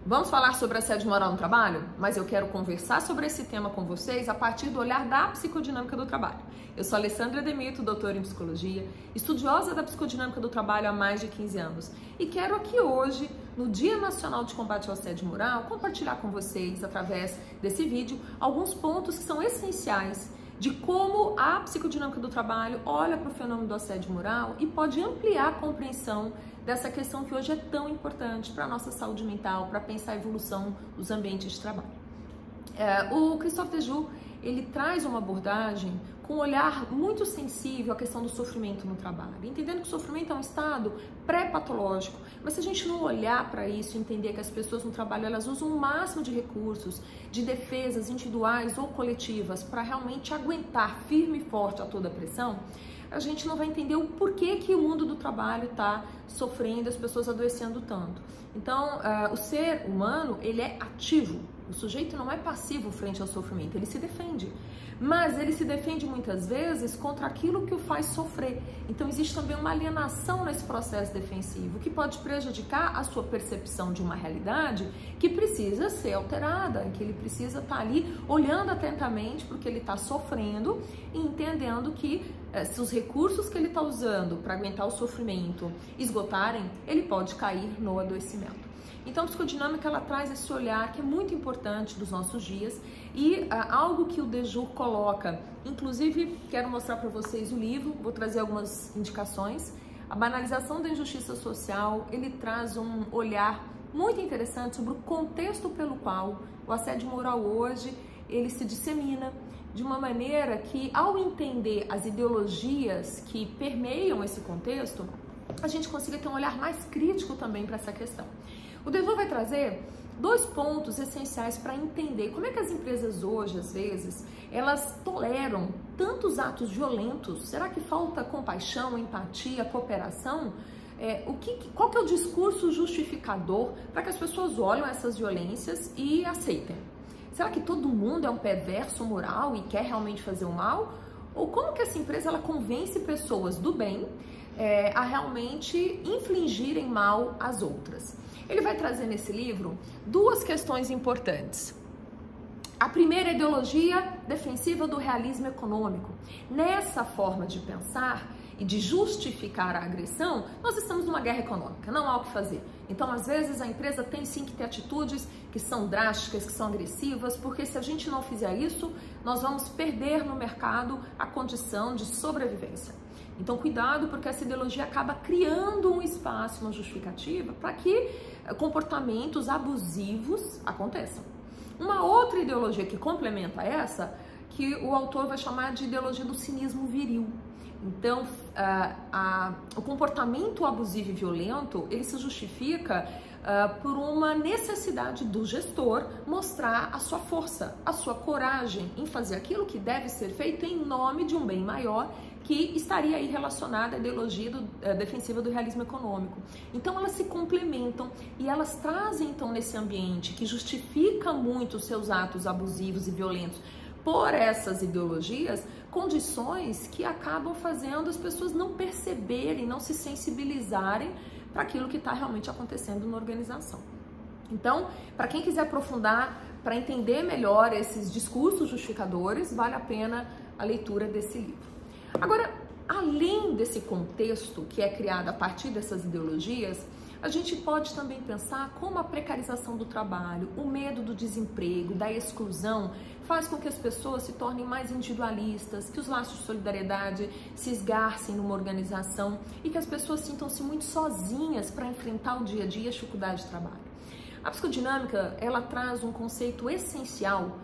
Vamos falar sobre assédio moral no trabalho? Mas eu quero conversar sobre esse tema com vocês a partir do olhar da psicodinâmica do trabalho. Eu sou Alessandra Demito, doutora em psicologia, estudiosa da psicodinâmica do trabalho há mais de 15 anos. E quero aqui hoje, no Dia Nacional de Combate ao Assédio Moral, compartilhar com vocês, através desse vídeo, alguns pontos que são essenciais de como a psicodinâmica do trabalho olha para o fenômeno do assédio moral e pode ampliar a compreensão dessa questão que hoje é tão importante para a nossa saúde mental, para pensar a evolução dos ambientes de trabalho. O Christophe Dejoux, ele traz uma abordagem com um olhar muito sensível à questão do sofrimento no trabalho, entendendo que o sofrimento é um estado pré-patológico, mas se a gente não olhar para isso e entender que as pessoas no trabalho elas usam o máximo de recursos, de defesas individuais ou coletivas para realmente aguentar firme e forte a toda a pressão, a gente não vai entender o porquê que o mundo do trabalho está sofrendo, as pessoas adoecendo tanto. Então, o ser humano, ele é ativo. O sujeito não é passivo frente ao sofrimento, ele se defende. Mas ele se defende muitas vezes contra aquilo que o faz sofrer. Então, existe também uma alienação nesse processo defensivo, que pode prejudicar a sua percepção de uma realidade que precisa ser alterada, em que ele precisa estar ali olhando atentamente para o que ele está sofrendo e entendendo que se os recursos que ele está usando para aguentar o sofrimento esgotarem, ele pode cair no adoecimento. Então, a psicodinâmica ela traz esse olhar que é muito importante dos nossos dias e algo que o Dejoux coloca, inclusive quero mostrar para vocês o livro, vou trazer algumas indicações. A banalização da injustiça social, ele traz um olhar muito interessante sobre o contexto pelo qual o assédio moral hoje ele se dissemina de uma maneira que, ao entender as ideologias que permeiam esse contexto, a gente consiga ter um olhar mais crítico também para essa questão. O Dejoux vai trazer dois pontos essenciais para entender como é que as empresas hoje, às vezes, elas toleram tantos atos violentos. Será que falta compaixão, empatia, cooperação? Qual que é o discurso justificador para que as pessoas olhem essas violências e aceitem? Será que todo mundo é um perverso moral e quer realmente fazer o mal? Ou como que essa empresa ela convence pessoas do bem a realmente infligirem mal às outras? Ele vai trazer nesse livro duas questões importantes. A primeira é a ideologia defensiva do realismo econômico. Nessa forma de pensar e de justificar a agressão, nós estamos numa guerra econômica, não há o que fazer. Então, às vezes, a empresa tem sim que ter atitudes que são drásticas, que são agressivas, porque se a gente não fizer isso, nós vamos perder no mercado a condição de sobrevivência. Então, cuidado, porque essa ideologia acaba criando um espaço, uma justificativa, para que comportamentos abusivos aconteçam. Uma outra ideologia que complementa essa, que o autor vai chamar de ideologia do cinismo viril. Então, o comportamento abusivo e violento, ele se justifica por uma necessidade do gestor mostrar a sua força, a sua coragem em fazer aquilo que deve ser feito em nome de um bem maior, que estaria aí relacionada à ideologia defensiva do realismo econômico. Então, elas se complementam e elas trazem, então, nesse ambiente que justifica muito os seus atos abusivos e violentos por essas ideologias, condições que acabam fazendo as pessoas não perceberem, não se sensibilizarem para aquilo que está realmente acontecendo na organização. Então, para quem quiser aprofundar, para entender melhor esses discursos justificadores, vale a pena a leitura desse livro. Agora, além desse contexto que é criado a partir dessas ideologias, a gente pode também pensar como a precarização do trabalho, o medo do desemprego, da exclusão, faz com que as pessoas se tornem mais individualistas, que os laços de solidariedade se esgarcem numa organização e que as pessoas sintam-se muito sozinhas para enfrentar o dia a dia e a dificuldade de trabalho. A psicodinâmica, ela traz um conceito essencial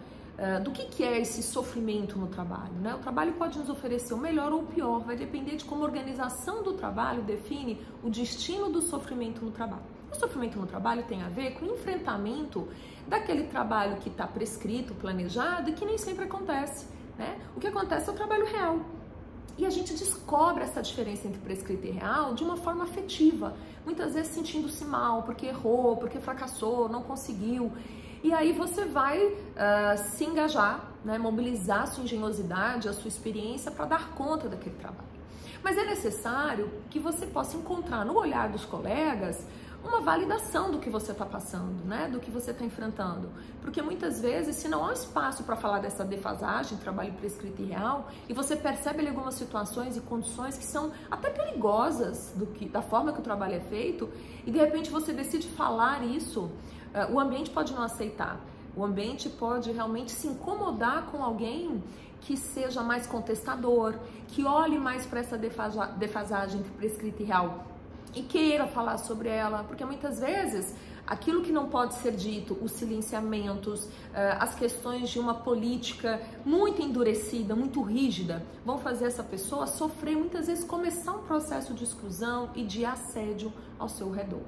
do que é esse sofrimento no trabalho, né? O trabalho pode nos oferecer o melhor ou o pior, vai depender de como a organização do trabalho define o destino do sofrimento no trabalho. O sofrimento no trabalho tem a ver com o enfrentamento daquele trabalho que está prescrito, planejado e que nem sempre acontece, né? O que acontece é o trabalho real. E a gente descobre essa diferença entre prescrito e real de uma forma afetiva, muitas vezes sentindo-se mal, porque errou, porque fracassou, não conseguiu. E aí você vai se engajar, né, mobilizar a sua engenhosidade, a sua experiência para dar conta daquele trabalho. Mas é necessário que você possa encontrar no olhar dos colegas uma validação do que você está passando, né? Do que você está enfrentando. Porque muitas vezes, se não há espaço para falar dessa defasagem, trabalho prescrito e real, e você percebe ali algumas situações e condições que são até perigosas da forma que o trabalho é feito, e de repente você decide falar isso, o ambiente pode não aceitar. O ambiente pode realmente se incomodar com alguém que seja mais contestador, que olhe mais para essa defasagem entre prescrito e real e queira falar sobre ela, porque muitas vezes aquilo que não pode ser dito, os silenciamentos, as questões de uma política muito endurecida, muito rígida, vão fazer essa pessoa sofrer, muitas vezes começar um processo de exclusão e de assédio ao seu redor.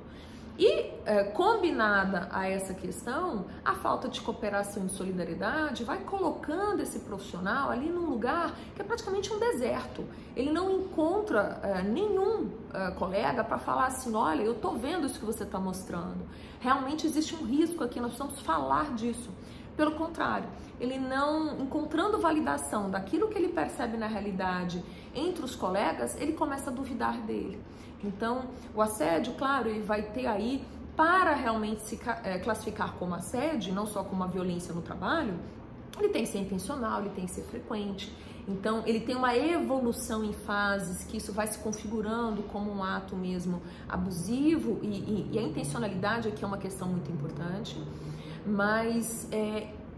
E combinada a essa questão, a falta de cooperação e solidariedade vai colocando esse profissional ali num lugar que é praticamente um deserto. Ele não encontra nenhum colega para falar assim, olha, eu tô vendo isso que você está mostrando. Realmente existe um risco aqui, nós precisamos falar disso. Pelo contrário, ele não encontrando validação daquilo que ele percebe na realidade entre os colegas, ele começa a duvidar dele. Então, o assédio, claro, ele vai ter aí, para realmente se classificar como assédio, não só como uma violência no trabalho, ele tem que ser intencional, ele tem que ser frequente. Então, ele tem uma evolução em fases, que isso vai se configurando como um ato mesmo abusivo, e a intencionalidade aqui é uma questão muito importante, mas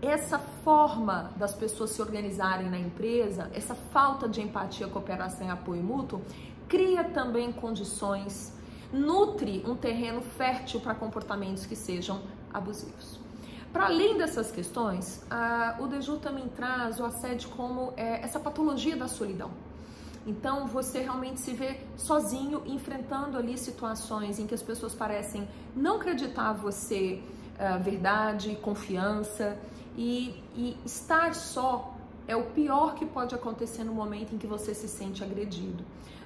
essa forma das pessoas se organizarem na empresa, essa falta de empatia, cooperação e apoio mútuo, cria também condições, nutre um terreno fértil para comportamentos que sejam abusivos. Para além dessas questões, o Deju também traz o assédio como essa patologia da solidão. Então, você realmente se vê sozinho, enfrentando ali situações em que as pessoas parecem não acreditar você verdade, confiança, e estar só é o pior que pode acontecer no momento em que você se sente agredido.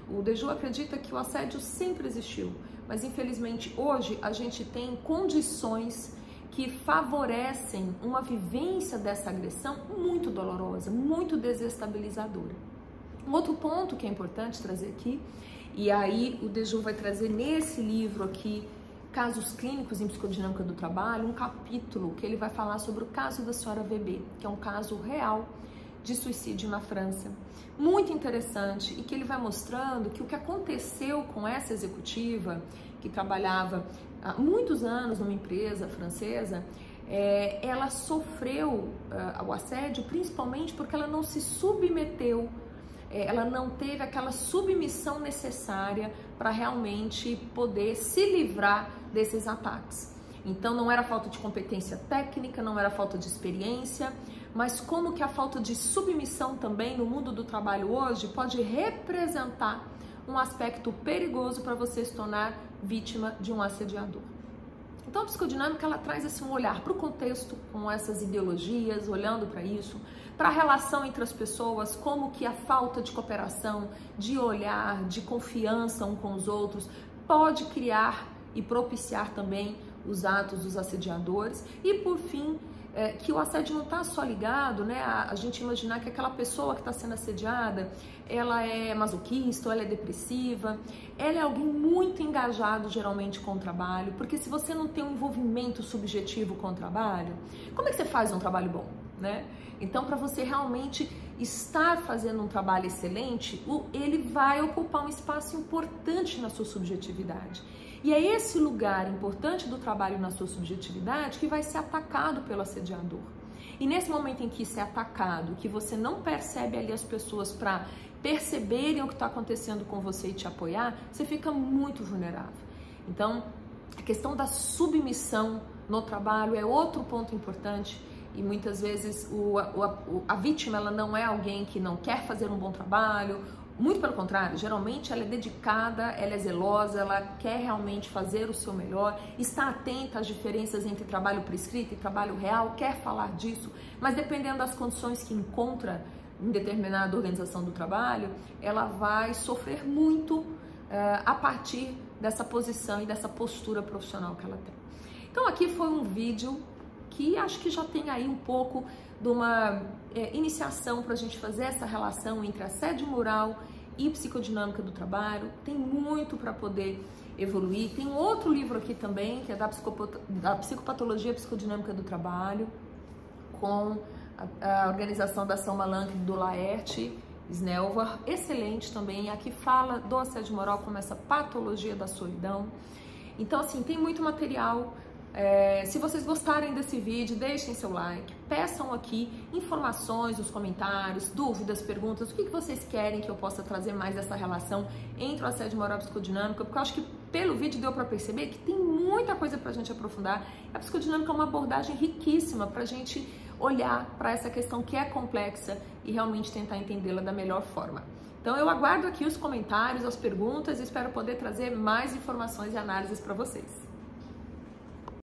O Deju acredita que o assédio sempre existiu, mas infelizmente hoje a gente tem condições que favorecem uma vivência dessa agressão muito dolorosa, muito desestabilizadora. Um outro ponto que é importante trazer aqui, e aí o Deju vai trazer nesse livro aqui, Casos Clínicos em Psicodinâmica do Trabalho, um capítulo que ele vai falar sobre o caso da senhora VB, que é um caso real de suicídio na França. Muito interessante, e que ele vai mostrando que o que aconteceu com essa executiva, que trabalhava há muitos anos numa empresa francesa, ela sofreu o assédio principalmente porque ela não se submeteu, ela não teve aquela submissão necessária para realmente poder se livrar desses ataques. Então não era falta de competência técnica, não era falta de experiência, mas como que a falta de submissão também no mundo do trabalho hoje pode representar um aspecto perigoso para você se tornar vítima de um assediador. Então a psicodinâmica, ela traz assim, um olhar para o contexto, com essas ideologias, olhando para isso, para a relação entre as pessoas, como que a falta de cooperação, de olhar, de confiança um com os outros, pode criar e propiciar também os atos dos assediadores. E por fim, que o assédio não está só ligado, né, a gente imaginar que aquela pessoa que está sendo assediada, ela é masoquista, ou ela é depressiva, ela é alguém muito engajado geralmente com o trabalho, porque se você não tem um envolvimento subjetivo com o trabalho, como é que você faz um trabalho bom, né? Então, para você realmente estar fazendo um trabalho excelente, ele vai ocupar um espaço importante na sua subjetividade. E é esse lugar importante do trabalho na sua subjetividade que vai ser atacado pelo assediador. E nesse momento em que isso é atacado, que você não percebe ali as pessoas para perceberem o que está acontecendo com você e te apoiar, você fica muito vulnerável. Então, a questão da submissão no trabalho é outro ponto importante. E muitas vezes a vítima, ela não é alguém que não quer fazer um bom trabalho, muito pelo contrário, geralmente ela é dedicada, ela é zelosa, ela quer realmente fazer o seu melhor, está atenta às diferenças entre trabalho prescrito e trabalho real, quer falar disso, mas dependendo das condições que encontra em determinada organização do trabalho, ela vai sofrer muito a partir dessa posição e dessa postura profissional que ela tem. Então aqui foi um vídeo que acho que já tem aí um pouco de uma iniciação para a gente fazer essa relação entre assédio moral e psicodinâmica do trabalho. Tem muito para poder evoluir. Tem um outro livro aqui também, que é da Psicopatologia Psicodinâmica do Trabalho, com a organização da Salma Lank do Laerte Snelvar, excelente também. Aqui fala do assédio moral como essa patologia da solidão. Então, assim, tem muito material. Se vocês gostarem desse vídeo, deixem seu like, peçam aqui informações nos comentários, dúvidas, perguntas, o que vocês querem que eu possa trazer mais dessa relação entre o assédio moral e a psicodinâmica, porque eu acho que pelo vídeo deu para perceber que tem muita coisa para a gente aprofundar. A psicodinâmica é uma abordagem riquíssima para a gente olhar para essa questão que é complexa e realmente tentar entendê-la da melhor forma. Então eu aguardo aqui os comentários, as perguntas e espero poder trazer mais informações e análises para vocês.